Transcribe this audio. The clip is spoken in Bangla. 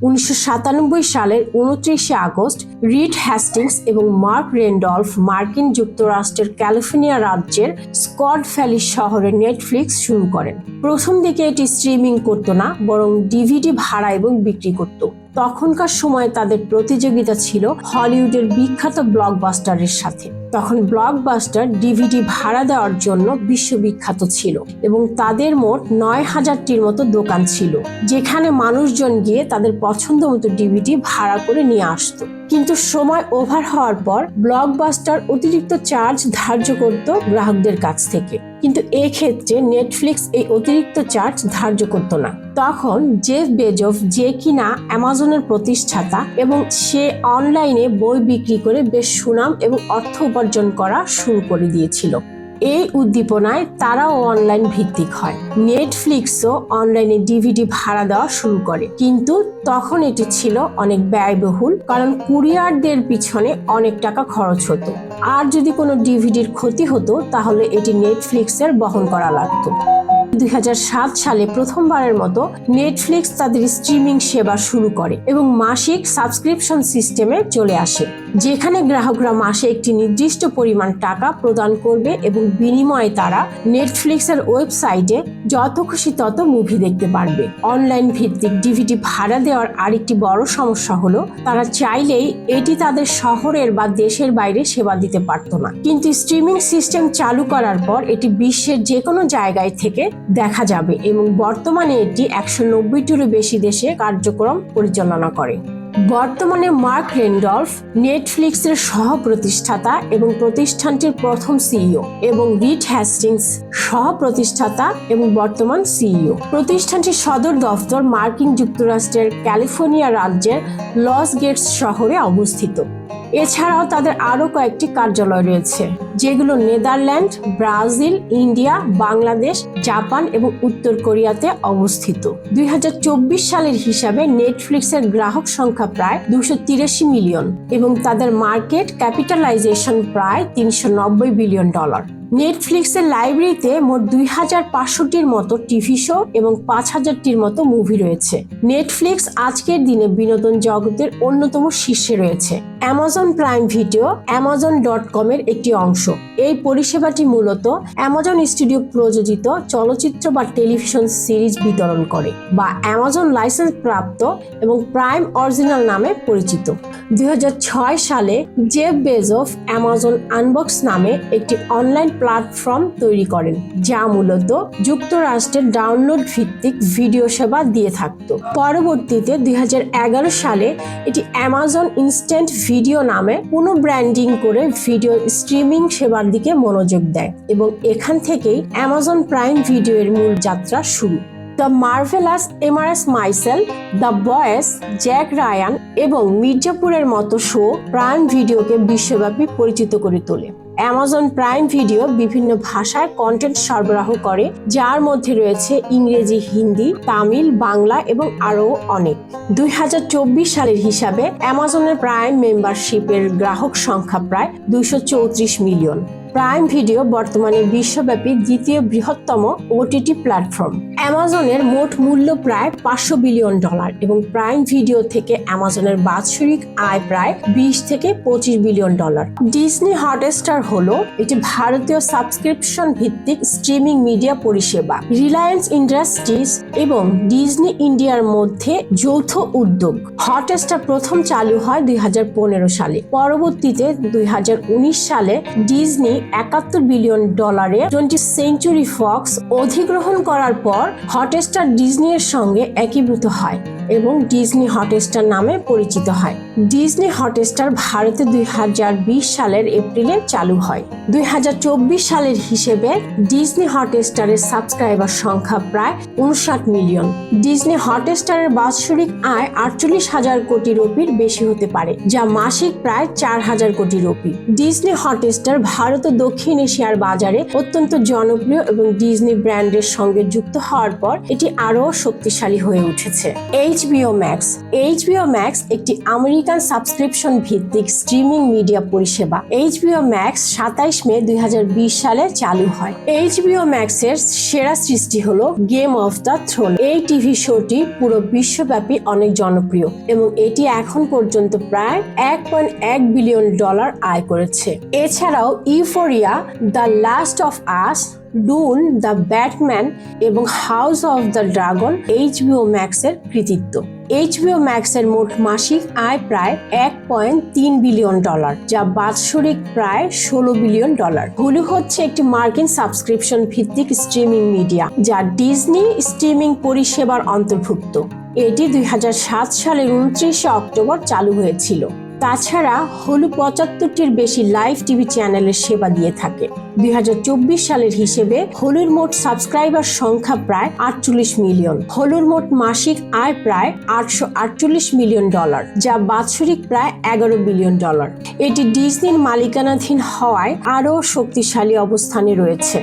1997 সালের 29 আগস্ট রিড হ্যাস্টিংস এবং মার্ক রেন্ডলফ মার্কিন যুক্তরাষ্ট্রের ক্যালিফোর্নিয়া রাজ্যের স্কট ভ্যালি শহরে নেটফ্লিক্স শুরু করেন। প্রথম দিকে এটি স্ট্রিমিং করতো না, বরং ডিভিডি ভাড়া এবং বিক্রি করত। তখনকার সময় তাদের প্রতিযোগিতা ছিল হলিউডের বিখ্যাত ব্লকবাস্টারের সাথে। তখন ব্লকবাস্টার ডিভিডি ভাড়া দেওয়ার জন্য বিশ্ববিখ্যাত ছিল এবং তাদের মোট 9000টির মতো দোকান ছিল, যেখানে মানুষজন গিয়ে তাদের পছন্দ মতো ডিভিডি ভাড়া করে নিয়ে আসতো। কিন্তু সময় ওভার হওয়ার পর ব্লকবাস্টার অতিরিক্ত চার্জ ধার্য করত গ্রাহকদের কাছ থেকে, কিন্তু এক্ষেত্রে নেটফ্লিক্স এই অতিরিক্ত চার্জ ধার্য করত না। তখন জেফ বেজোস, যে কিনা অ্যামাজনের প্রতিষ্ঠাতা, এবং সে অনলাইনে বই বিক্রি করে বেশ সুনাম এবং অর্থ উপার্জন করা শুরু করে দিয়েছিল। এই উদ্দীপনায় তারাও অনলাইন ভিত্তিক হয়। নেটফ্লিক্সও অনলাইনে ডিভিডি ভাড়া দেওয়া শুরু করে, কিন্তু তখন এটি ছিল অনেক ব্যয়বহুল, কারণ কুরিয়ারদের পিছনে অনেক টাকা খরচ হতো, আর যদি কোনো ডিভিডির ক্ষতি হতো তাহলে এটি নেটফ্লিক্সের বহন করা লাগতো। 2007 সালে প্রথমবারের মতো নেটফ্লিক্স তাদের স্ট্রিমিং সেবা শুরু করে এবং মাসিক সাবস্ক্রিপশন সিস্টেমে চলে আসে, যেখানে গ্রাহকরা মাসে একটি নির্দিষ্ট পরিমাণ টাকা প্রদান করবে এবং বিনিময়ে তারা নেটফ্লিক্সের ওয়েবসাইটে যত খুশি তত মুভি দেখতে পারবে। অনলাইন ভিত্তিক ডিভিডি ভাড়া দেওয়ার আরেকটি বড় সমস্যা হলো তারা চাইলেই এটি তাদের শহরের বা দেশের বাইরে সেবা দিতে পারত না, কিন্তু স্ট্রিমিং সিস্টেম চালু করার পর এটি বিশ্বের যে কোনো জায়গায় থেকে দেখা যাবে এবং বর্তমানে এটি 190টিরও বেশি দেশে কার্যক্রম পরিচালনা করে। বর্তমানে মার্ক রেন্ডলফ নেটফ্লিক্সের সহ প্রতিষ্ঠাতা এবং প্রতিষ্ঠানটির প্রথম সিইও, এবং রিড হ্যাস্টিংস সহ প্রতিষ্ঠাতা এবং বর্তমান সিইও। প্রতিষ্ঠানটির সদর দফতর মার্কিন যুক্তরাষ্ট্রের ক্যালিফোর্নিয়া রাজ্যের লস গেটস শহরে অবস্থিত। এছাড়াও তাদের আরও কয়েকটি কার্যালয় রয়েছে, যেগুলো Netherland, Brazil, India, Bangladesh, Japan এবং উত্তর কোরিয়াতে অবস্থিত। 2024 সালের হিসাবে নেটফ্লিক্সের গ্রাহক সংখ্যা প্রায় 283 মিলিয়ন এবং তাদের মার্কেট ক্যাপিটালাইজেশন প্রায় $390 বিলিয়ন। নেটফ্লিক্সের লাইব্রেরিতে মোট 2500টির মতো টিভি শো এবং 5000টির মতো মুভি রয়েছে। নেটফ্লিক্স আজকের দিনে বিনোদন জগতের অন্যতম শীর্ষে রয়েছে। অ্যামাজন প্রাইম ভিডিও Amazon.com এর একটি অংশ। এই পরিষেবাটি মূলত অ্যামাজন স্টুডিও প্রযোজিত চলচ্চিত্র বা টেলিভিশন সিরিজ বিতরণ করে, বা অ্যামাজন লাইসেন্স প্রাপ্ত এবং প্রাইম অরিজিনাল নামে পরিচিত। 2006 সালে জেফ বেজোস অ্যামাজন আনবক্স নামে একটি অনলাইন প্ল্যাটফর্ম তৈরি করেন, যা মূলত যুক্তরাষ্ট্রের ডাউনলোড ভিত্তিক ভিডিও সেবা দিয়ে থাকত। পরবর্তীতে 2011 সালে এটি অ্যামাজন ইনস্ট্যান্ট ভিডিও নামে পুনঃব্র্যান্ডিং করে ভিডিও স্ট্রিমিং সেবার দিকে মনোযোগ দেয়, এবং এখান থেকেই অ্যামাজন প্রাইম ভিডিও এর মূল যাত্রা শুরু। The Marvelous M R S Maisel, the Boys, Jack Ryan এবং মির্জাপুরের মতো শো প্রাইম ভিডিওকে বিশ্বব্যাপী পরিচিত করে তোলে। অ্যামাজন প্রাইম ভিডিও বিভিন্ন ভাষায় কন্টেন্ট সরবরাহ করে, যার মধ্যে রয়েছে ইংরেজি, হিন্দি, তামিল, বাংলা এবং আরও অনেক। 2024 সালের হিসাবে অ্যামাজনের প্রাইম মেম্বারশিপের গ্রাহক সংখ্যা প্রায় 234 মিলিয়ন। প্রাইম ভিডিও বর্তমানে বিশ্বব্যাপী দ্বিতীয় বৃহত্তম ওটিটি প্ল্যাটফর্ম। অ্যামাজনের মোট মূল্য প্রায় $500 বিলিয়ন এবং প্রাইম ভিডিও থেকে অ্যামাজনের বাৎসরিক আয় প্রায় $20 থেকে $25 বিলিয়ন। ডিজনি হটস্টার হলো একটি ভারতীয় সাবস্ক্রিপশন ভিত্তিক স্ট্রিমিং মিডিয়া পরিষেবা। রিলায়েন্স ইন্ডাস্ট্রিজ এবং ডিজনি ইন্ডিয়ার মধ্যে যৌথ উদ্যোগ। হটস্টার প্রথম চালু হয় 2015 সালে। পরবর্তীতে 2019 সালে Disney $71 billion 20th century Fox অধিগ্রহণ করার পর হটস্টার ডিজনি এর সঙ্গে একীভূত হয় এবং ডিজনি হটস্টার নামে পরিচিত হয়। ডিজনি হটস্টার ভারতে 2020 সালের এপ্রিলে চালু হয়। 2024 সালের হিসেবে ডিজনি হটস্টারের সাবস্ক্রাইবার সংখ্যা প্রায় 59 মিলিয়ন। ডিজনি হটস্টারের বাৎসরিক আয় 48,000 কোটি রুপির বেশি হতে পারে, যা মাসিক প্রায় 4,000 কোটি রুপি। ডিজনি হটস্টার ভারত ও দক্ষিণ এশিয়ার বাজারে অত্যন্ত জনপ্রিয় এবং ডিজনি ব্র্যান্ডের সঙ্গে যুক্ত হওয়ার পর এটি আরও শক্তিশালী হয়ে উঠেছে। HBO max. এইচবিও ম্যাক্স একটি আমেরিকান সাবস্ক্রিপশন ভিত্তিক স্ট্রিমিং মিডিয়া পরিষেবা। এইচবিও ম্যাক্স 27 মে 2020 সালে চালু হয়। এইচবিও ম্যাক্সের সেরা সৃষ্টি হলো গেম অফ দ্য থ্রোন। এই টিভি শোটি পুরো বিশ্বব্যাপী অনেক জনপ্রিয় এবং এটি এখন পর্যন্ত প্রায় $1.1 বিলিয়ন আয় করেছে। এছাড়াও Euphoria, the last of us, Dune, the Batman এবং house of the dragon HBO ম্যাক্সের কৃতিত্ব। এইচবিও ম্যাক্সের মোট মাসিক আয় প্রায় $1.3 বিলিয়ন, যা বাৎসরিক প্রায় $16 বিলিয়ন। হুলু হচ্ছে একটি মার্কিন সাবস্ক্রিপশন ভিত্তিক স্ট্রিমিং মিডিয়া যা ডিজনি স্ট্রিমিং পরিষেবার অন্তর্ভুক্ত। এটি 2007 সালের 29 অক্টোবর চালু হয়েছিল। তাছাড়া হুলু 75টির বেশি লাইভ টিভি চ্যানেলের সেবা দিয়ে থাকে। 2024 সালের হিসেবে হুলুর মোট সাবস্ক্রাইবার সংখ্যা প্রায় 48 মিলিয়ন। হুলুর মোট মাসিক আয় প্রায় $848 মিলিয়ন, যা বাৎসরিক প্রায় $11 বিলিয়ন। এটি ডিজনির মালিকানাধীন হওয়ায় আরও শক্তিশালী অবস্থানে রয়েছে।